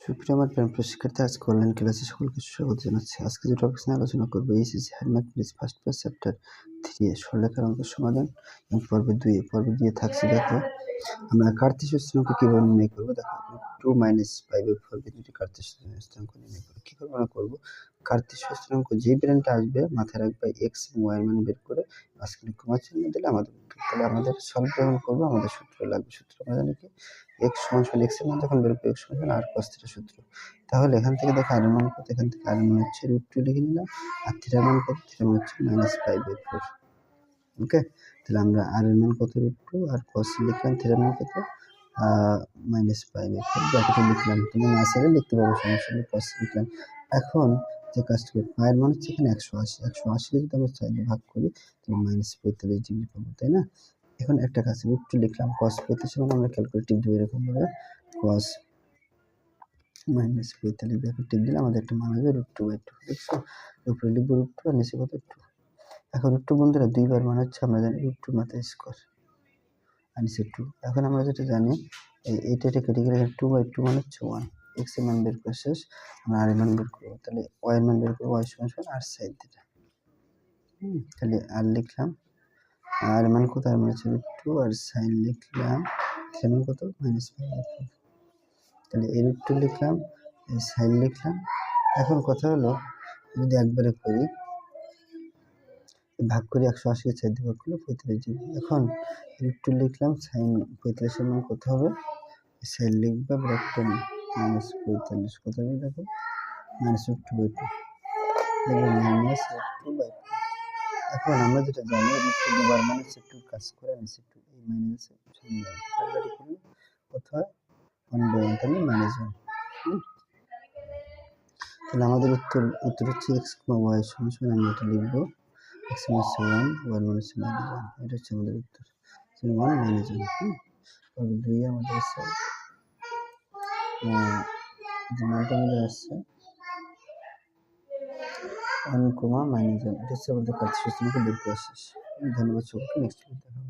সুপ্রিয় আমার প্রিয় শিক্ষার্থী, আজকে অনলাইন ক্লাসে সকলকে স্বাগত জানাচ্ছি। আজকে যে টপিক নিয়ে আলোচনা করবো HSC mathematics first page chapter 3 সরলরেখার অঙ্কের সমাধান এবং পর্ব 2 থাকছে। দেখো আমরা কার্তেশীয় স্থানাঙ্ক কিভাবে নির্ণয় করবো। দেখো 2 - 5/4 দুটি কার্তেশীয় স্থানাঙ্ক নির্ণয় করবো। কিভাবে আমরা করবো? কার্তেশীয় স্থানাঙ্ক যে ব্রেনটা আসবে মাথায় রাখবে এক্স এবং ওয়াই মান বের করে মাঝখানে কমা চিহ্ন দিলে আমাদের উত্তর। তাহলে আমাদের সলভ যখন করবো আমাদের সূত্র লাগবে। সূত্র আমরা জানি কি এক্স সমান এক্স এর মান যখন বের করবো এক্স সমান আর cos থিটা সূত্র। তাহলে এখান থেকে দেখো আর এর মান কত, এখান থেকে আর এর মান হচ্ছে √2 লিখে নিলাম, আর থিটার মান কত, থিটার মান হচ্ছে -5/4। ওকে, তাহলে আমরা আর এর মান কত √2 আর cos লিখলাম, থিটার মান কত -5/4 ব্র্যাকেটে লিখলাম। তুমি না চাইলে লিখতে পারো, সমস্যা নেই, cos লিখলাম। এখন যে কাজটা করি, পায়ের মান হচ্ছে এখানে 180 যদি আমরা 4 দিয়ে ভাগ করি তাহলে -45 ডিগ্রি পাবো, তাই না? এখন একটা কাজ √2 লিখলাম, cos 45 মানে আমরা ক্যালকুলেটর দিব এরকম ভাবে, cos -45 দেখো টিপ দিলে আমাদের একটা মান আসবে √2/2। দেখছো, উপরে লিখবো √2 আর নিচে কত 2। এখন √2 বন্ধুরা দুইবার মান হচ্ছে, আমরা জানি √2 মাথা স্কয়ার আর নিচে 2। এখন আমরা যেটা জানি এইটা কেটে গেলে 2/2 মানে হচ্ছে 1। x এর মান বের করা শেষ, আমরা আর এর মান বের করবো। তাহলে y এর মান বের করবো, y সমান আর sin থিটা। তাহলে আর লিখলাম, আর এর মান কত, আর মান হচ্ছে √2 আর sin লিখলাম, থিটা মান কত -5/4। তাহলে এই √2 লিখলাম, এই sin লিখলাম। এখন কথা হলো যদি একবারে করি, ভাগ করি 180 কে 4 দিয়ে ভাগ করলে 45 ডিগ্রি। এখন √2 লিখলাম, sin 45 এর মান কত হবে, sin লিখবা ব্র্যাকেটে -45 কত হবে দেখো -√2/2 -√2/2। এখন আমরা যেটা জানি √2 দুবার মানে হচ্ছে 2 কাজ করে নিচে 2, এই মাইনাসে কাটাকাটি করলে কত হয় 1/1, তাহলে -1। তাহলে আমাদের উত্তর হচ্ছে x, y সমান আমরা এটা লিখবো x হচ্ছে 1, y হচ্ছে -1। এটা হচ্ছে আমাদের উত্তর 1 - 1। তবে 2 আমাদের আছে যে মানটা আমাদের আসছে 1, -1। এটা হচ্ছে আমাদের কার্তেশীয় স্থানাঙ্ক বের করা শেষ। ধন্যবাদ সকলকে, নেক্সট ভিডিওতে দেখা হবে।